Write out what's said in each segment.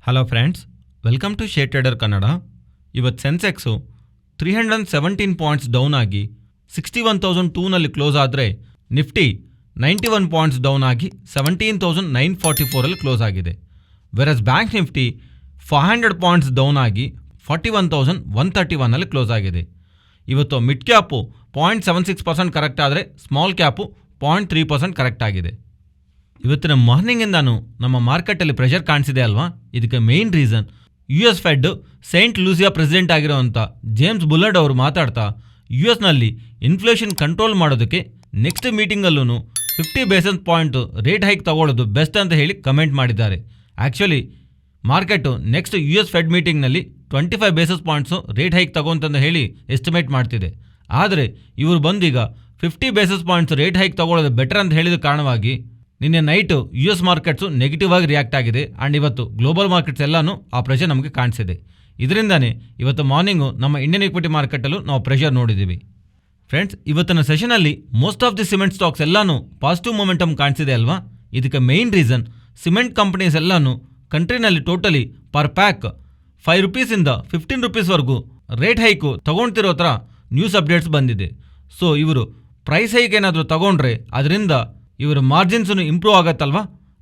Hello friends, welcome to share trader Kannada. ಇವತ್ತು Sensex 317 points down ಆಗಿ 61,002ನಲ್ಲಿ ಕ್ಲೋಸ್ ಆದರೆ, ನಿಫ್ಟಿ 91 ಪಾಯಿಂಟ್ಸ್ ಡೌನ್ ಆಗಿ 17,944ಅಲ್ಲಿ ಕ್ಲೋಸ್ ಆಗಿದೆ. Whereas bank Nifty 500 points down ಆಗಿ 41,131ಅಲ್ಲಿ ಕ್ಲೋಸ್ ಆಗಿದೆ. ಇವತ್ತು ಮಿಡ್ ಕ್ಯಾಪು 0.76% ಕರೆಕ್ಟ್ ಆದರೆ, ಸ್ಮಾಲ್ ಕ್ಯಾಪು 0.3% ಕರೆಕ್ಟ್ ಆಗಿದೆ. ಇವತ್ತಿನ ಮಾರ್ನಿಂಗಿಂದಾನು ನಮ್ಮ ಮಾರ್ಕೆಟಲ್ಲಿ ಪ್ರೆಷರ್ ಕಾಣಿಸಿದೆ ಅಲ್ವಾ? ಇದಕ್ಕೆ main reason US Fed Saint Lucia president ಆಗಿರೋವಂಥ ಜೇಮ್ಸ್ ಬುಲ್ಲರ್ಡ್ ಅವರು ಮಾತಾಡ್ತಾ US ಇನ್ಫ್ಲೇಷನ್ ಕಂಟ್ರೋಲ್ ಮಾಡೋದಕ್ಕೆ next ಮೀಟಿಂಗಲ್ಲೂ 50 basis point rate hike ತಗೊಳ್ಳೋದು ಬೆಸ್ಟ್ ಅಂತ ಹೇಳಿ ಕಮೆಂಟ್ ಮಾಡಿದ್ದಾರೆ. Actually market next US Fed ಮೀಟಿಂಗ್ನಲ್ಲಿ 25 ಬೇಸಿಸ್ ಪಾಯಿಂಟ್ಸು ರೇಟ್ ಹೈಕ್ ತಗೊಂತಂದು ಹೇಳಿ ಎಸ್ಟಿಮೇಟ್ ಮಾಡ್ತಿದೆ. ಆದರೆ ಇವರು ಬಂದೀಗ 50 ಬೇಸಿಸ್ ಪಾಯಿಂಟ್ಸ್ ರೇಟ್ ಹೈಕ್ ತಗೊಳ್ಳೋದು ಬೆಟರ್ ಅಂತ ಹೇಳಿದ ಕಾರಣವಾಗಿ ನಿನ್ನೆ ನೈಟು US ಮಾರ್ಕೆಟ್ಸು ನೆಗೆಟಿವ್ ಆಗಿ ರಿಯಾಕ್ಟ್ ಆಗಿದೆ. ಆ್ಯಂಡ್ ಇವತ್ತು ಗ್ಲೋಬಲ್ ಮಾರ್ಕೆಟ್ಸ್ ಎಲ್ಲನೂ ಆ ಪ್ರೆಷರ್ ನಮಗೆ ಕಾಣಿಸಿದೆ. ಇದರಿಂದನೇ ಇವತ್ತು ಮಾರ್ನಿಂಗು ನಮ್ಮ ಇಂಡಿಯನ್ ಇಕ್ವಿಟಿ ಮಾರ್ಕೆಟಲ್ಲೂ ನಾವು ಪ್ರೆಷರ್ ನೋಡಿದ್ದೀವಿ. ಫ್ರೆಂಡ್ಸ್, ಇವತ್ತಿನ ಸೆಷನಲ್ಲಿ most of the cement stocks ಎಲ್ಲನೂ ಪಾಸಿಟಿವ್ ಮೊಮೆಂಟಮ್ ಕಾಣಿಸಿದೆ ಅಲ್ವಾ? ಇದಕ್ಕೆ ಮೇನ್ ರೀಸನ್ ಸಿಮೆಂಟ್ ಕಂಪನೀಸ್ ಎಲ್ಲನೂ ಕಂಟ್ರಿನಲ್ಲಿ ಟೋಟಲಿ ಪರ್ ಪ್ಯಾಕ್ 5 ರೂಪೀಸಿಂದ 15 ರೂಪೀಸ್ವರೆಗೂ ರೇಟ್ ಹೈಕು ತೊಗೊಳ್ತಿರೋ ಥರ ನ್ಯೂಸ್ ಅಪ್ಡೇಟ್ಸ್ ಬಂದಿದೆ. ಸೊ ಇವರು ಪ್ರೈಸ್ ಹೈಕ್ ಏನಾದರೂ ತಗೊಂಡ್ರೆ ಅದರಿಂದ ಇವರ ಮಾರ್ಜಿನ್ಸನ್ನು ಇಂಪ್ರೂವ್ ಆಗತ್ತಲ್ವಾ?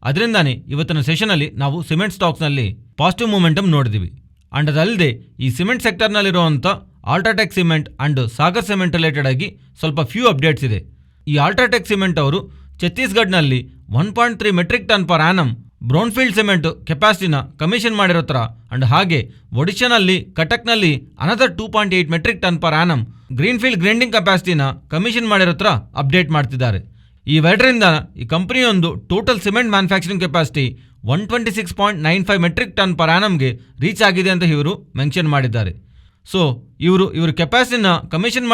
ಅದರಿಂದಾನೇ ಇವತ್ತಿನ ಸೆಷನಲ್ಲಿ ನಾವು ಸಿಮೆಂಟ್ ಸ್ಟಾಕ್ಸ್ನಲ್ಲಿ ಪಾಸಿಟಿವ್ ಮೊಮೆಂಟಮ್ ನೋಡಿದ್ದೀವಿ. ಆ್ಯಂಡ್ ಅದಲ್ಲದೆ ಈ ಸಿಮೆಂಟ್ ಸೆಕ್ಟರ್ನಲ್ಲಿರುವಂಥ UltraTech cement and Sagar cement related ಆಗಿ ಸ್ವಲ್ಪ ಫ್ಯೂ ಅಪ್ಡೇಟ್ಸ್ ಇದೆ. ಈ ಅಲ್ಟ್ರಾಟೆಕ್ ಸಿಮೆಂಟ್ ಅವರು ಛತ್ತೀಸ್ಗಢನಲ್ಲಿ 1.3 metric ton per annum brownfield cement ಕೆಪಾಸಿಟಿನ ಕಮಿಷನ್ ಮಾಡಿರೋ ಥರ, ಆ್ಯಂಡ್ ಹಾಗೆ ಒಡಿಶಾನಲ್ಲಿ ಕಟಕ್ನಲ್ಲಿ another 2.8 metric ton per annum greenfield grinding ಕೆಪಾಸಿಟಿನ ಕಮಿಷನ್ ಮಾಡಿರೋ ಥರ ಅಪ್ಡೇಟ್ ಮಾಡ್ತಿದ್ದಾರೆ. ಈ ವೆಡ್ರಿಂದ ಈ ಕಂಪನಿಯೊಂದು total cement manufacturing capacity 126.95 metric ton per ಆ್ಯನಮ್ಗೆ reach ಆಗಿದೆ ಅಂತ ಇವರು ಮೆನ್ಷನ್ ಮಾಡಿದ್ದಾರೆ. ಸೊ ಇವರು ಕೆಪಾಸಿಟಿನ ಕಮಿಷನ್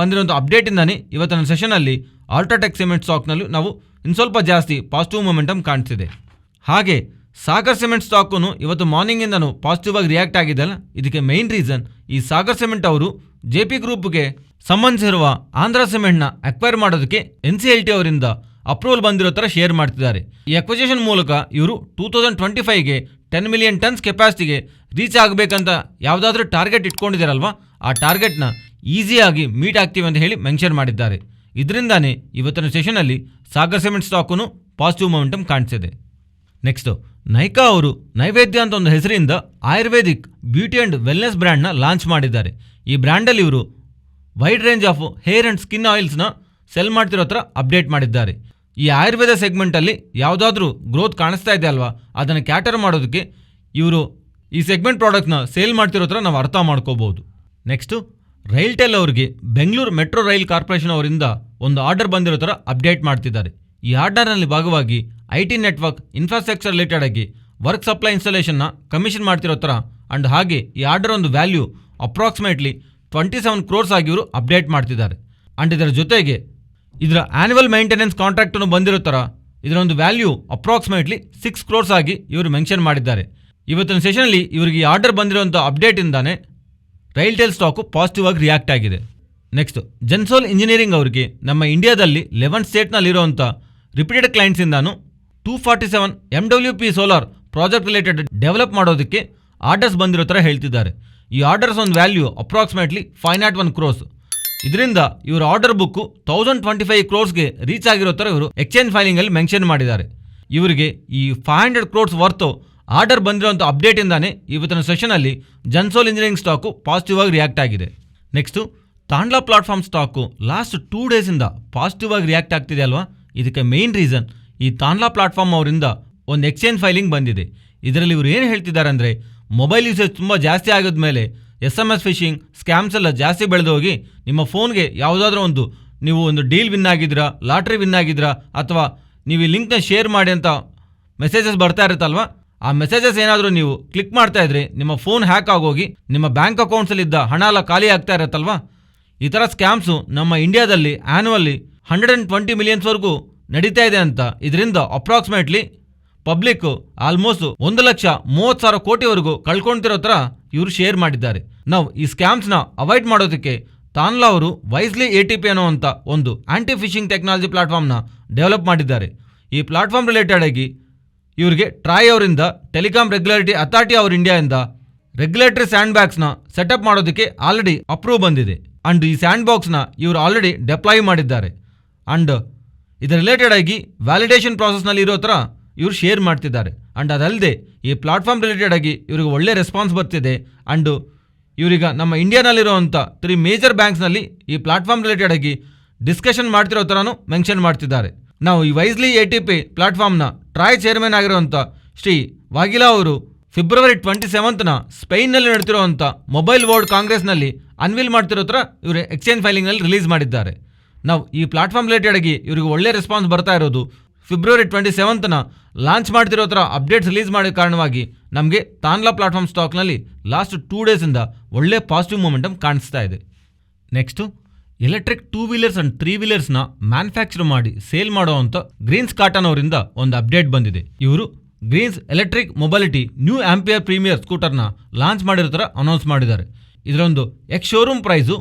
ಬಂದಿರುವಂಥ ಅಪ್ಡೇಟಿಂದಾನೇ ಇವತ್ತಿನ ಸೆಷನಲ್ಲಿ ಅಲ್ಟ್ರಾಟೆಕ್ ಸಿಮೆಂಟ್ ಸ್ಟಾಕ್ನಲ್ಲೂ ನಾವು ಇನ್ನು ಸ್ವಲ್ಪ ಜಾಸ್ತಿ ಪಾಸಿಟಿವ್ ಮೊಮೆಂಟಮ್ ಕಾಣಿಸಿದೆ. ಹಾಗೆ ಸಾಗರ್ ಸಿಮೆಂಟ್ ಸ್ಟಾಕು ಇವತ್ತು ಮಾರ್ನಿಂಗಿಂದನೂ ಪಾಸಿಟಿವ್ ಆಗಿ ರಿಯಾಕ್ಟ್ ಆಗಿದೆಯಲ್ಲ, ಇದಕ್ಕೆ ಮೇನ್ ರೀಸನ್ ಈ ಸಾಗರ್ ಸಿಮೆಂಟ್ ಅವರು JP ಗ್ರೂಪ್ಗೆ ಸಂಬಂಧಿಸಿರುವ ಆಂಧ್ರ ಸಿಮೆಂಟ್ನ ಅಕ್ವೈರ್ ಮಾಡೋದಕ್ಕೆ NCLT ಅವರಿಂದ ಅಪ್ರೂವಲ್ ಬಂದಿರೋ ಥರ ಶೇರ್ ಮಾಡ್ತಿದ್ದಾರೆ. ಈ ಅಕ್ವಿಸಿಷನ್ ಮೂಲಕ ಇವರು 2025ಗೆ 10 ಮಿಲಿಯನ್ ಟನ್ಸ್ ಕೆಪಾಸಿಟಿಗೆ ರೀಚ್ ಆಗಬೇಕಂತ ಯಾವುದಾದ್ರೂ ಟಾರ್ಗೆಟ್ ಇಟ್ಕೊಂಡಿದ್ದಾರಲ್ವಾ, ಆ ಟಾರ್ಗೆಟ್ನ ಈಸಿಯಾಗಿ ಮೀಟ್ ಆಗ್ತೀವಿ ಅಂತ ಹೇಳಿ ಮೆನ್ಷನ್ ಮಾಡಿದ್ದಾರೆ. ಇದರಿಂದಾನೇ ಇವತ್ತಿನ ಸೆಷನಲ್ಲಿ Sagar cement stock positive momentum ಕಾಣಿಸಿದೆ. ನೆಕ್ಸ್ಟು ನೈಕಾ ಅವರು ನೈವೇದ್ಯ ಅಂತ ಒಂದು ಹೆಸರಿಂದ ಆಯುರ್ವೇದಿಕ್ ಬ್ಯೂಟಿ ಆ್ಯಂಡ್ ವೆಲ್ನೆಸ್ ಬ್ರ್ಯಾಂಡ್ನ ಲಾಂಚ್ ಮಾಡಿದ್ದಾರೆ. ಈ ಬ್ರ್ಯಾಂಡಲ್ಲಿ ಇವರು wide range of hair and skin ಆಯಿಲ್ಸ್ನ ಸೆಲ್ ಮಾಡ್ತಿರೋ ಥರ ಅಪ್ಡೇಟ್ ಮಾಡಿದ್ದಾರೆ. ಈ ಆಯುರ್ವೇದ ಸೆಗ್ಮೆಂಟಲ್ಲಿ ಯಾವುದಾದ್ರೂ ಗ್ರೋತ್ ಕಾಣಿಸ್ತಾ ಇದೆ ಅಲ್ವಾ, ಅದನ್ನು ಕ್ಯಾಟರ್ ಮಾಡೋದಕ್ಕೆ ಇವರು ಈ ಸೆಗ್ಮೆಂಟ್ ಪ್ರಾಡಕ್ಟ್ನ ಸೇಲ್ ಮಾಡ್ತಿರೋ ಥರ ನಾವು ಅರ್ಥ ಮಾಡ್ಕೋಬೋದು. ನೆಕ್ಸ್ಟು ರೈಲ್ಟೆಲ್ ಅವರಿಗೆ ಬೆಂಗಳೂರು ಮೆಟ್ರೋ ರೈಲ್ ಕಾರ್ಪೊರೇಷನ್ ಅವರಿಂದ ಒಂದು ಆರ್ಡರ್ ಬಂದಿರೋ ಥರ ಅಪ್ಡೇಟ್ ಮಾಡ್ತಿದ್ದಾರೆ. ಈ ಆರ್ಡರ್ನಲ್ಲಿ ಭಾಗವಾಗಿ IT ನೆಟ್ವರ್ಕ್ ಇನ್ಫ್ರಾಸ್ಟ್ರಕ್ಚರ್ ರಿಲೇಟೆಡ್ ಆಗಿ ವರ್ಕ್ ಸಪ್ಲೈ ಇನ್ಸ್ಟಾಲೇಷನ್ನ ಕಮಿಷನ್ ಮಾಡ್ತಿರೋ ಥರ, ಆ್ಯಂಡ್ ಹಾಗೆ ಈ ಆರ್ಡರ್ ಒಂದು ವ್ಯಾಲ್ಯೂ ಅಪ್ರಾಕ್ಸಿಮೇಟ್ಲಿ 27 crores ಆಗಿ ಇವರು ಅಪ್ಡೇಟ್ ಮಾಡ್ತಿದ್ದಾರೆ. ಆ್ಯಂಡ್ ಇದರ ಜೊತೆಗೆ ಇದರ ಆ್ಯನ್ಯುವಲ್ ಮೇಂಟೆನೆನ್ಸ್ ಕಾಂಟ್ರಾಕ್ಟನ್ನು ಬಂದಿರೋ ಥರ ಇದರ ಒಂದು ವ್ಯಾಲ್ಯೂ ಅಪ್ರಾಕ್ಸಿಮೇಟ್ಲಿ 6 crores ಆಗಿ ಇವರು ಮೆನ್ಷನ್ ಮಾಡಿದ್ದಾರೆ. ಇವತ್ತಿನ ಸೆಷನಲ್ಲಿ ಇವರಿಗೆ ಈ ಆರ್ಡರ್ ಬಂದಿರೋಂಥ ಅಪ್ಡೇಟಿಂದಾನೇ ರೈಲ್ಟೆಲ್ ಸ್ಟಾಕು ಪಾಸಿಟಿವ್ ಆಗಿ ರಿಯಾಕ್ಟ್ ಆಗಿದೆ. ನೆಕ್ಸ್ಟ್ ಜೆನ್ಸೋಲ್ ಇಂಜಿನಿಯರಿಂಗ್ ಅವರಿಗೆ ನಮ್ಮ ಇಂಡಿಯಾದಲ್ಲಿ 11 ಸ್ಟೇಟ್ನಲ್ಲಿರುವಂಥ ರಿಪೀಟೆಡ್ ಕ್ಲೈಂಟ್ಸಿಂದಾನು 247 MWP solar project related develop ಮಾಡೋದಕ್ಕೆ ಆರ್ಡರ್ಸ್ ಬಂದಿರೋ ಥರ ಹೇಳ್ತಿದ್ದಾರೆ. ಈ ಆರ್ಡರ್ಸ್ ಒಂದು ವ್ಯಾಲ್ಯೂ ಅಪ್ರಾಕ್ಸಿಮೇಟ್ಲಿ 501 crores. ಇದರಿಂದ ಇವರ ಆರ್ಡರ್ ಬುಕ್ಕು 1025 crores ರೀಚ್ ಆಗಿರೋ ಥರ ಇವರು ಎಕ್ಸ್ಚೇಂಜ್ ಫೈಲಿಂಗಲ್ಲಿ ಮೆನ್ಷನ್ ಮಾಡಿದ್ದಾರೆ. ಇವರಿಗೆ ಈ 500 crores ವರ್ತು ಆರ್ಡರ್ ಬಂದಿರೋಂಥ ಅಪ್ಡೇಟಿಂದಾನೇ ಇವತ್ತಿನ ಸೆಷನಲ್ಲಿ ಜೆನ್ಸೋಲ್ ಇಂಜಿನಿಯರಿಂಗ್ ಸ್ಟಾಕು ಪಾಸಿಟಿವ್ ಆಗಿ ರಿಯಾಕ್ಟ್ ಆಗಿದೆ. Next Tanla platform stock last 2 ಡೇಸಿಂದ ಪಾಸಿಟಿವ್ ಆಗಿ ರಿಯಾಕ್ಟ್ ಆಗ್ತಿದೆ ಅಲ್ವಾ? ಇದಕ್ಕೆ ಮೇನ್ ರೀಸನ್ ಈ ತಾಂಡ್ಲಾ ಪ್ಲಾಟ್ಫಾರ್ಮ್ ಅವರಿಂದ ಒಂದು ಎಕ್ಸ್ಚೇಂಜ್ ಫೈಲಿಂಗ್ ಬಂದಿದೆ. ಇದರಲ್ಲಿ ಇವರು ಏನು ಹೇಳ್ತಿದ್ದಾರೆ ಅಂದರೆ, ಮೊಬೈಲ್ ಯೂಸೇಜ್ ತುಂಬ ಜಾಸ್ತಿ ಆಗಿದ ಮೇಲೆ SMS ಫಿಶಿಂಗ್ ಸ್ಕ್ಯಾಮ್ಸ್ ಎಲ್ಲ ಜಾಸ್ತಿ ಬೆಳೆದು ಹೋಗಿ ನಿಮ್ಮ ಫೋನ್ಗೆ ಯಾವುದಾದ್ರೂ ನೀವು ಒಂದು ಡೀಲ್ ವಿನ್ ಆಗಿದ್ದೀರಾ, ಲಾಟ್ರಿ ವಿನ್ ಆಗಿದ್ದೀರಾ, ಅಥವಾ ನೀವು ಈ ಲಿಂಕ್ನ ಶೇರ್ ಮಾಡಿ ಅಂತ ಮೆಸೇಜಸ್ ಬರ್ತಾ ಇರುತ್ತಲ್ವ, ಆ ಮೆಸೇಜಸ್ ಏನಾದರೂ ನೀವು ಕ್ಲಿಕ್ ಮಾಡ್ತಾ ಇದ್ರೆ ನಿಮ್ಮ ಫೋನ್ ಹ್ಯಾಕ್ ಆಗೋಗಿ ನಿಮ್ಮ ಬ್ಯಾಂಕ್ ಅಕೌಂಟ್ಸಲ್ಲಿದ್ದ ಹಣ ಎಲ್ಲ ಖಾಲಿ ಆಗ್ತಾ ಇರುತ್ತಲ್ವ. ಈ ಥರ ಸ್ಕ್ಯಾಮ್ಸು ನಮ್ಮ ಇಂಡಿಯಾದಲ್ಲಿ ಆ್ಯನ್ಯುವಲ್ಲಿ 120 ಮಿಲಿಯನ್ಸ್ವರೆಗೂ ನಡೀತಾ ಇದೆ ಅಂತ. ಇದರಿಂದ ಅಪ್ರಾಕ್ಸಿಮೇಟ್ಲಿ ಪಬ್ಲಿಕ್ಕು ಆಲ್ಮೋಸ್ಟ್ 1,30,000 ಕೋಟಿವರೆಗೂ ಕಳ್ಕೊಳ್ತಿರೋ ಥರ ಇವರು ಶೇರ್ ಮಾಡಿದ್ದಾರೆ. ನಾವು ಈ ಸ್ಕ್ಯಾಮ್ಸ್ನ ಅವಾಯ್ಡ್ ಮಾಡೋದಕ್ಕೆ ತಾನ್ಲಾ ಅವರು ವೈಸ್ಲಿ ATP ಅನ್ನೋವಂಥ ಒಂದು ಆಂಟಿ ಫಿಶಿಂಗ್ ಟೆಕ್ನಾಲಜಿ ಪ್ಲಾಟ್ಫಾರ್ಮ್ನ ಡೆವಲಪ್ ಮಾಡಿದ್ದಾರೆ. ಈ ಪ್ಲಾಟ್ಫಾರ್ಮ್ ರಿಲೇಟೆಡ್ ಆಗಿ ಇವರಿಗೆ ಟ್ರಾಯ್ ಅವರಿಂದ ಟೆಲಿಕಾಂ ರೆಗ್ಯುಲೇಟರಿ ಅಥಾರಿಟಿ ಆಫ್ ಇಂಡಿಯಾದಿಂದ ರೆಗ್ಯುಲೇಟರಿ ಸ್ಯಾಂಡ್ ಬ್ಯಾಗ್ಸ್ನ ಸೆಟಪ್ ಮಾಡೋದಕ್ಕೆ ಆಲ್ರೆಡಿ ಅಪ್ರೂವ್ ಬಂದಿದೆ. ಅಂಡ್ ಈ ಸ್ಯಾಂಡ್ ಬಾಕ್ಸ್ನ ಇವರು ಆಲ್ರೆಡಿ ಡೆಪ್ಲಾಯ್ ಮಾಡಿದ್ದಾರೆ. ಅಂಡ್ ಇದರ ರಿಲೇಟೆಡ್ ಆಗಿ ವ್ಯಾಲಿಡೇಷನ್ ಪ್ರಾಸೆಸ್ನಲ್ಲಿ ಇರೋ ಥರ ಇವರು ಶೇರ್ ಮಾಡ್ತಿದ್ದಾರೆ. ಅಂಡ್ ಅದಲ್ಲದೆ ಈ ಪ್ಲಾಟ್ಫಾರ್ಮ್ ರಿಲೇಟೆಡ್ ಆಗಿ ಇವರಿಗೆ ಒಳ್ಳೆ ರೆಸ್ಪಾನ್ಸ್ ಬರ್ತಿದೆ. ಅಂಡ್ ಇವರೀಗ ನಮ್ಮ ಇಂಡಿಯಾನಲ್ಲಿರುವಂಥ 3 ಮೇಜರ್ ಬ್ಯಾಂಕ್ಸ್ನಲ್ಲಿ ಈ ಪ್ಲಾಟ್ಫಾರ್ಮ್ ರಿಲೇಟೆಡ್ ಆಗಿ ಡಿಸ್ಕಷನ್ ಮಾಡ್ತಿರೋ ಥರನೂ ಮೆನ್ಷನ್ ಮಾಡ್ತಿದ್ದಾರೆ. ನಾವು ಈ ವೈಸ್ಲಿ ATP ಪ್ಲಾಟ್ಫಾರ್ಮ್ನ ಟ್ರಾಯ್ ಚೇರ್ಮನ್ ಆಗಿರುವಂಥ ಶ್ರೀ ವಾಗಿಲಾ ಅವರು ಫೆಬ್ರವರಿ 27ನ ಸ್ಪೇನ್ನಲ್ಲಿ ನಡೆತಿರುವಂಥ ಮೊಬೈಲ್ ವರ್ಲ್ಡ್ ಕಾಂಗ್ರೆಸ್ನಲ್ಲಿ ಅನ್ವೀಲ್ ಮಾಡ್ತಿರೋ ಥರ ಇವರು ಎಕ್ಸ್ಚೇಂಜ್ ಫೈಲಿಂಗ್ನಲ್ಲಿ ರಿಲೀಸ್ ಮಾಡಿದ್ದಾರೆ. ನಾವು ಈ ಪ್ಲಾಟ್ಫಾರ್ಮ್ ರಿಲೇಟೆಡ್ ಆಗಿ ಇವರಿಗೆ ಒಳ್ಳೆ ರೆಸ್ಪಾನ್ಸ್ ಬರ್ತಾ ಇರೋದು ಫೆಬ್ರವರಿ 27ನ ಲಾಂಚ್ ಮಾಡ್ತಿರೋ ಥರ ಅಪ್ಡೇಟ್ಸ್ ರಿಲೀಸ್ ಮಾಡೋ ಕಾರಣವಾಗಿ ನಮಗೆ ತಾನ್ಲಾ ಪ್ಲಾಟ್ಫಾರ್ಮ್ ಸ್ಟಾಕ್ನಲ್ಲಿ ಲಾಸ್ಟ್ 2 ಡೇಸಿಂದ ಒಳ್ಳೆ ಪಾಸಿಟಿವ್ ಮೊಮೆಂಟಮ್ ಕಾಣಿಸ್ತಾ ಇದೆ. ನೆಕ್ಸ್ಟು ಎಲೆಕ್ಟ್ರಿಕ್ 2 ವೀಲರ್ಸ್ ಅಂಡ್ 3 ವೀಲರ್ಸ್ನ ಮ್ಯಾನುಫ್ಯಾಕ್ಚರ್ ಮಾಡಿ ಸೇಲ್ ಮಾಡೋವಂಥ ಗ್ರೀನ್ಸ್ ಕಾಟನ್ ಅವರಿಂದ ಒಂದು ಅಪ್ಡೇಟ್ ಬಂದಿದೆ. ಇವರು Greaves electric mobility new Ampere premier ಸ್ಕೂಟರ್ನ ಲಾಂಚ್ ಮಾಡಿರೋ ಥರ ಅನೌನ್ಸ್ ಮಾಡಿದ್ದಾರೆ. ಇದರೊಂದು ಎಕ್ಸ್ ಶೋರೂಮ್ ಪ್ರೈಸು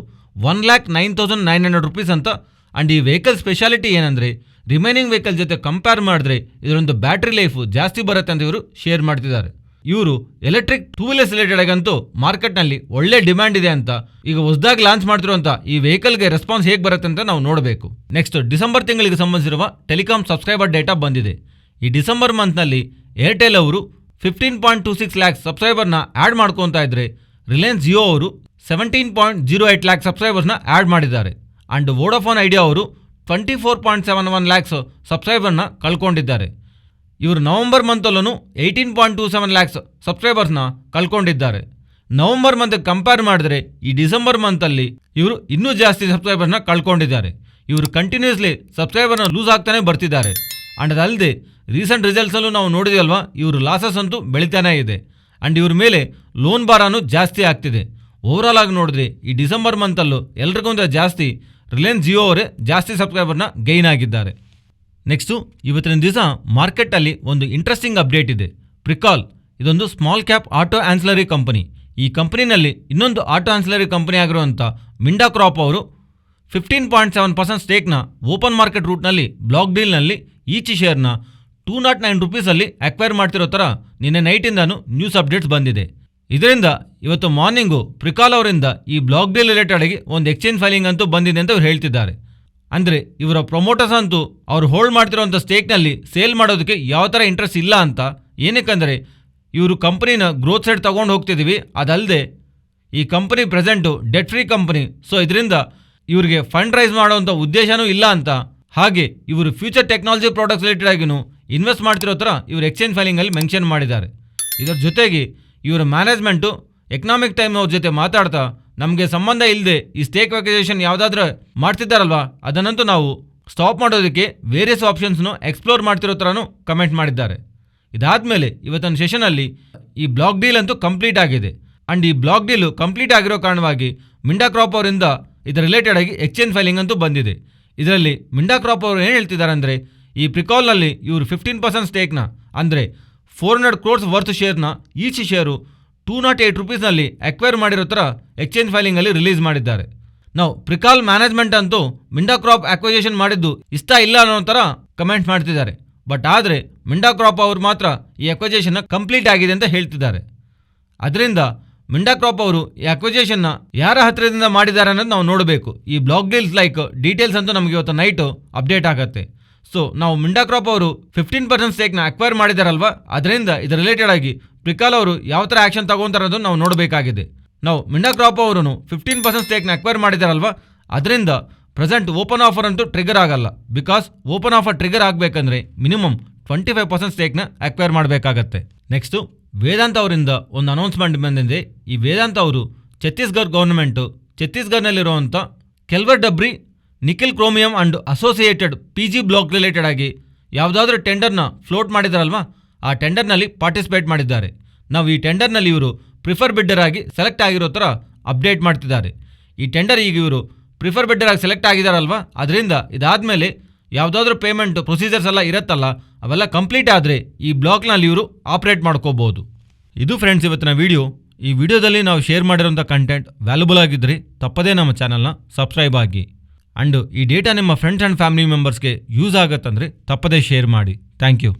1,09,900 ರೂಪೀಸ್ ಅಂತ. ಆ್ಯಂಡ್ ಈ ವೆಹಿಕಲ್ ಸ್ಪೆಷಾಲಿಟಿ ಏನಂದರೆ ರಿಮೈನಿಂಗ್ ವೆಹಿಕಲ್ ಜೊತೆ ಕಂಪೇರ್ ಮಾಡಿದ್ರೆ ಇದರೊಂದು ಬ್ಯಾಟ್ರಿ ಲೈಫು ಜಾಸ್ತಿ ಬರುತ್ತೆ ಅಂತ ಇವರು ಶೇರ್ ಮಾಡ್ತಿದ್ದಾರೆ. ಇವರು ಎಲೆಕ್ಟ್ರಿಕ್ 2 ವೀಲರ್ಸ್ ರಿಲೇಟೆಡ್ ಆಗಂತೂ ಮಾರ್ಕೆಟ್ನಲ್ಲಿ ಒಳ್ಳೆ ಡಿಮ್ಯಾಂಡ್ ಇದೆ ಅಂತ. ಈಗ ಹೊಸದಾಗಿ ಲಾಂಚ್ ಮಾಡ್ತಿರುವಂಥ ಈ ವೆಹಿಕಲ್ಗೆ ರೆಸ್ಪಾನ್ಸ್ ಹೇಗೆ ಬರುತ್ತೆ ಅಂತ ನಾವು ನೋಡಬೇಕು. ನೆಕ್ಸ್ಟ್ ಡಿಸೆಂಬರ್ ತಿಂಗಳಿಗೆ ಸಂಬಂಧಿಸಿರುವ ಟೆಲಿಕಾಂ ಸಬ್ಸ್ಕ್ರೈಬರ್ ಡೇಟಾ ಬಂದಿದೆ. ಈ ಡಿಸೆಂಬರ್ ಮಂತ್ನಲ್ಲಿ ಏರ್ಟೆಲ್ ಅವರು 15.26 ಲ್ಯಾಕ್ಸ್ ಸಬ್ಸ್ಕ್ರೈಬರ್ನ ಆ್ಯಡ್ ಮಾಡ್ಕೊತಾ ಇದ್ರೆ ರಿಲಯನ್ಸ್ ಜಿಯೋ ಅವರು 17.08 ಲ್ಯಾಕ್ ಸಬ್ಸ್ಕ್ರೈಬರ್ಸ್ನ ಆ್ಯಡ್ ಮಾಡಿದ್ದಾರೆ. ಆ್ಯಂಡ್ ವೋಡಾಫೋನ್ ಐಡಿಯಾ ಅವರು 24.71 ಲ್ಯಾಕ್ಸ್ ಸಬ್ಸ್ಕ್ರೈಬರ್ನ ಕಳ್ಕೊಂಡಿದ್ದಾರೆ. ಇವರು ನವಂಬರ್ ಮಂತಲ್ಲೂ 18.27 ಲ್ಯಾಕ್ಸ್ ಸಬ್ಸ್ಕ್ರೈಬರ್ಸ್ನ ಕಳ್ಕೊಂಡಿದ್ದಾರೆ. ನವಂಬರ್ ಮಂತ್ ಕಂಪೇರ್ ಮಾಡಿದ್ರೆ ಈ ಡಿಸೆಂಬರ್ ಮಂತಲ್ಲಿ ಇವರು ಇನ್ನೂ ಜಾಸ್ತಿ ಸಬ್ಸ್ಕ್ರೈಬರ್ನ ಕಳ್ಕೊಂಡಿದ್ದಾರೆ. ಇವರು ಕಂಟಿನ್ಯೂಸ್ಲಿ ಸಬ್ಸ್ಕ್ರೈಬರ್ನ ಲೂಸ್ ಆಗ್ತಾನೆ ಬರ್ತಿದ್ದಾರೆ. ಆ್ಯಂಡ್ ಅದಲ್ಲದೆ ರೀಸೆಂಟ್ ರಿಸಲ್ಟ್ಸಲ್ಲೂ ನಾವು ನೋಡಿದ್ವಲ್ವಾ, ಇವರು ಲಾಸಸ್ ಅಂತೂ ಬೆಳಿತಾನೇ ಇದೆ. ಆ್ಯಂಡ್ ಇವ್ರ ಮೇಲೆ ಲೋನ್ ಭಾರನೂ ಜಾಸ್ತಿ ಆಗ್ತಿದೆ. ಓವರಾಲ್ ಆಗಿ ನೋಡಿದ್ರೆ ಈ ಡಿಸೆಂಬರ್ ಮಂತಲ್ಲೂ ಎಲ್ರಿಗೊಂದು ಜಾಸ್ತಿ ರಿಲಯನ್ಸ್ ಜಿಯೋ ಅವರೇ ಜಾಸ್ತಿ ಸಬ್ಸ್ಕ್ರೈಬರ್ನ ಗೈನ್ ಆಗಿದ್ದಾರೆ. ನೆಕ್ಸ್ಟು ಇವತ್ತಿನ ದಿವಸ ಮಾರ್ಕೆಟಲ್ಲಿ ಒಂದು ಇಂಟ್ರೆಸ್ಟಿಂಗ್ ಅಪ್ಡೇಟ್ ಇದೆ. ಪ್ರಿಕಾಲ್ ಇದೊಂದು small cap auto ancillary company. ಈ ಕಂಪನಿನಲ್ಲಿ ಇನ್ನೊಂದು ಆಟೋ ಆನ್ಸಿಲರಿ ಕಂಪನಿ ಆಗಿರುವಂಥ ಮಿಂಡಾ ಕ್ರಾಪ್ ಅವರು 15.7% ಸ್ಟೇಕ್ನ ಓಪನ್ ಮಾರ್ಕೆಟ್ ರೂಟ್ನಲ್ಲಿ ಬ್ಲಾಕ್ ಡೀಲ್ನಲ್ಲಿ ಈಚ್ ಶೇರ್ನ 209 ರೂಪೀಸಲ್ಲಿ ಅಕ್ವೈರ್ ಮಾಡ್ತಿರೋ ಥರ ನಿನ್ನೆ ನೈಟಿಂದನೂ ನ್ಯೂಸ್ ಅಪ್ಡೇಟ್ಸ್ ಬಂದಿದೆ. ಇದರಿಂದ ಇವತ್ತು ಮಾರ್ನಿಂಗು ಪ್ರಿಕಾಲ್ ಅವರಿಂದ ಈ ಬ್ಲಾಕ್ ಡೀಲ್ ರಿಲೇಟೆಡ್ ಆಗಿ ಒಂದು ಎಕ್ಸ್ಚೇಂಜ್ ಫೈಲಿಂಗ್ ಅಂತೂ ಬಂದಿದೆ ಅಂತ ಇವ್ರು ಹೇಳ್ತಿದ್ದಾರೆ. ಅಂದರೆ ಇವರ ಪ್ರೊಮೋಟರ್ಸ್ ಅಂತೂ ಅವ್ರು ಹೋಲ್ಡ್ ಮಾಡ್ತಿರೋಂಥ ಸ್ಟೇಕ್ನಲ್ಲಿ ಸೇಲ್ ಮಾಡೋದಕ್ಕೆ ಯಾವ ಥರ ಇಂಟ್ರೆಸ್ಟ್ ಇಲ್ಲ ಅಂತ. ಏನಕ್ಕಂದರೆ ಇವರು ಕಂಪನಿನ ಗ್ರೋತ್ ಸೈಡ್ ತೊಗೊಂಡು ಹೋಗ್ತಿದ್ದೀವಿ, ಅದಲ್ಲದೆ ಈ company present debt free company, so ಇದರಿಂದ ಇವರಿಗೆ ಫಂಡ್ ರೈಸ್ ಮಾಡೋವಂಥ ಉದ್ದೇಶನೂ ಇಲ್ಲ ಅಂತ. ಹಾಗೆ ಇವರು ಫ್ಯೂಚರ್ ಟೆಕ್ನಾಲಜಿ ಪ್ರಾಡಕ್ಟ್ಸ್ ರಿಲೇಟೆಡ್ ಆಗಿನೂ ಇನ್ವೆಸ್ಟ್ ಮಾಡ್ತಿರೋ ಥರ ಇವರು ಎಕ್ಸ್ಚೇಂಜ್ ಫೈಲಿಂಗಲ್ಲಿ ಮೆನ್ಷನ್ ಮಾಡಿದ್ದಾರೆ. ಇದರ ಜೊತೆಗೆ ಇವರ ಮ್ಯಾನೇಜ್ಮೆಂಟು ಎಕನಾಮಿಕ್ ಟೈಮ್ ಅವ್ರ ಜೊತೆ ಮಾತಾಡ್ತಾ ನಮಗೆ ಸಂಬಂಧ ಇಲ್ಲದೆ ಈ ಸ್ಟೇಕ್ ಅಕ್ವಿಸಿಷನ್ ಯಾವುದಾದ್ರೂ ಮಾಡ್ತಿದ್ದಾರಲ್ವ ಅದನ್ನಂತೂ ನಾವು ಸ್ಟಾಪ್ ಮಾಡೋದಕ್ಕೆ ವೇರಿಯಸ್ ಆಪ್ಷನ್ಸ್ನು ಎಕ್ಸ್ಪ್ಲೋರ್ ಮಾಡ್ತಿರೋ ಥರನೂ ಕಮೆಂಟ್ ಮಾಡಿದ್ದಾರೆ. ಇದಾದಮೇಲೆ ಇವತ್ತಿನ ಸೆಷನಲ್ಲಿ ಈ ಬ್ಲಾಕ್ ಡೀಲ್ ಅಂತೂ ಕಂಪ್ಲೀಟ್ ಆಗಿದೆ. ಆ್ಯಂಡ್ ಈ ಬ್ಲಾಕ್ ಡೀಲು ಕಂಪ್ಲೀಟ್ ಆಗಿರೋ ಕಾರಣವಾಗಿ ಮಿಂಡಾ ಕ್ರಾಪ್ ಅವರಿಂದ ಇದರ ರಿಲೇಟೆಡ್ ಆಗಿ ಎಕ್ಸ್ಚೇಂಜ್ ಫೈಲಿಂಗ್ ಅಂತೂ ಬಂದಿದೆ. ಇದರಲ್ಲಿ ಮಿಂಡಾ ಕ್ರಾಪ್ ಅವರು ಏನು ಹೇಳ್ತಿದ್ದಾರೆ ಅಂದರೆ ಈ ಪ್ರಿಕಾಲ್ನಲ್ಲಿ ಇವರು 15% ಸ್ಟೇಕ್ನ ಅಂದರೆ 400 crores ವರ್ತ್ ಶೇರ್ನ ಈಚ್ ಶೇರು 208 ರೂಪೀಸ್ನಲ್ಲಿ ಅಕ್ವೈರ್ ಮಾಡಿರೋ ಥರ ಎಕ್ಸ್ಚೇಂಜ್ ಫೈಲಿಂಗಲ್ಲಿ ರಿಲೀಸ್ ಮಾಡಿದ್ದಾರೆ. ನಾವು ಪ್ರಿಕಾಲ್ ಮ್ಯಾನೇಜ್ಮೆಂಟ್ ಅಂತೂ ಮಿಂಡಾ ಕ್ರಾಪ್ ಅಕ್ವಿಸಿಷನ್ ಮಾಡಿದ್ದು ಇಷ್ಟ ಇಲ್ಲ ಅನ್ನೋ ಥರ ಕಮೆಂಟ್ ಮಾಡ್ತಿದ್ದಾರೆ. ಬಟ್ ಆದರೆ ಮಿಂಡಾ ಕ್ರಾಪ್ ಅವರು ಮಾತ್ರ ಈ ಅಕ್ವಿಸಿಷನ್ನ ಕಂಪ್ಲೀಟ್ ಆಗಿದೆ ಅಂತ ಹೇಳ್ತಿದ್ದಾರೆ. ಅದರಿಂದ ಮಿಂಡಾ ಕ್ರಾಪ್ ಅವರು ಈ ಅಕ್ವಿಸಿಷನ್ನ ಯಾರ ಹತ್ತಿರದಿಂದ ಮಾಡಿದ್ದಾರೆ ಅನ್ನೋದು ನಾವು ನೋಡಬೇಕು. ಈ ಬ್ಲಾಕ್ ಡೀಲ್ಸ್ ಲೈಕ್ ಡೀಟೇಲ್ಸ್ ಅಂತೂ ನಮಗೆ ಇವತ್ತು ನೈಟು ಅಪ್ಡೇಟ್ ಆಗುತ್ತೆ. ಸೊ ನಾವು ಮಿಂಡಾ ಕ್ರಾಪ್ ಅವರು 15% ಸ್ಟೇಕ್ನ ಅಕ್ವೈರ್ ಮಾಡಿದಾರಲ್ವ, ಅದರಿಂದ ಇದರ ರಿಲೇಟೆಡ್ ಆಗಿ ಪ್ರಿಕಾಲ್ ಅವರು ಯಾವ ಥರ ಆ್ಯಕ್ಷನ್ ತಗೊಂತಾರೆ ಅನ್ನೋದು ನಾವು ನೋಡಬೇಕಾಗಿದೆ. ನಾವು ಮಿಂಡಾ ಕ್ರಾಪ್ ಅವರು 15% ಸ್ಟೇಕ್ನ ಅಕ್ವೈರ್ ಮಾಡಿದಾರಲ್ವ, ಅದರಿಂದ ಪ್ರೆಸೆಂಟ್ ಓಪನ್ ಆಫರ್ ಅಂತೂ ಟ್ರಿಗರ್ ಆಗಲ್ಲ. ಬಿಕಾಸ್ ಓಪನ್ ಆಫರ್ ಟ್ರಿಗರ್ ಆಗಬೇಕಂದ್ರೆ ಮಿನಿಮಮ್ 25% ಸ್ಟೇಕ್ನ ಅಕ್ವೈರ್ ಮಾಡಬೇಕಾಗತ್ತೆ. ನೆಕ್ಸ್ಟು ವೇದಾಂತ ಅವರಿಂದ ಒಂದು ಅನೌನ್ಸ್ಮೆಂಟ್ ಬಂದಿದೆ. ಈ ವೇದಾಂತ ಅವರು ಛತ್ತೀಸ್ಗಢ ಗೌರ್ಮೆಂಟು ಛತ್ತೀಸ್ಗಢನಲ್ಲಿರುವಂಥ Kelwar Dabri nickel chromium and associated PG block related ಆಗಿ ಯಾವುದಾದ್ರೂ ಟೆಂಡರ್ನ ಫ್ಲೋಟ್ ಮಾಡಿದಾರಲ್ವ, ಆ ಟೆಂಡರ್ನಲ್ಲಿ ಪಾರ್ಟಿಸಿಪೇಟ್ ಮಾಡಿದ್ದಾರೆ. ನಾವು ಈ ಟೆಂಡರ್ನಲ್ಲಿ ಇವರು ಪ್ರಿಫರ್ ಬಿಡ್ಡರ್ ಆಗಿ ಸೆಲೆಕ್ಟ್ ಆಗಿರೋ ಥರ ಅಪ್ಡೇಟ್ ಮಾಡ್ತಿದ್ದಾರೆ. ಈ ಟೆಂಡರ್ ಈಗ ಇವರು ಪ್ರಿಫರ್ ಬಿಡ್ಡರ್ ಆಗಿ ಸೆಲೆಕ್ಟ್ ಆಗಿದಾರಲ್ವ, ಅದರಿಂದ ಇದಾದಮೇಲೆ ಯಾವುದಾದ್ರೂ ಪೇಮೆಂಟ್ ಪ್ರೊಸೀಜರ್ಸ್ ಎಲ್ಲ ಇರುತ್ತಲ್ಲ, ಅವೆಲ್ಲ ಕಂಪ್ಲೀಟ್ ಆದರೆ ಈ ಬ್ಲಾಕ್ನಲ್ಲಿ ಇವರು ಆಪ್ರೇಟ್ ಮಾಡ್ಕೋಬೋದು. ಇದು ಫ್ರೆಂಡ್ಸ್ ಇವತ್ತಿನ ವಿಡಿಯೋ. ಈ ವಿಡಿಯೋದಲ್ಲಿ ನಾವು ಶೇರ್ ಮಾಡಿರೋಂಥ ಕಂಟೆಂಟ್ ವ್ಯಾಲ್ಯುಬಲ್ ಆಗಿದ್ದರೆ ತಪ್ಪದೇ ನಮ್ಮ ಚಾನಲ್ನ ಸಬ್ಸ್ಕ್ರೈಬ್ ಆಗಿ. ಆ್ಯಂಡ್ ಈ ಡೇಟಾ ನಿಮ್ಮ ಫ್ರೆಂಡ್ಸ್ ಆ್ಯಂಡ್ ಫ್ಯಾಮಿಲಿ ಮೆಂಬರ್ಸ್ಗೆ ಯೂಸ್ ಆಗುತ್ತಂದರೆ ತಪ್ಪದೇ ಶೇರ್ ಮಾಡಿ. Thank you.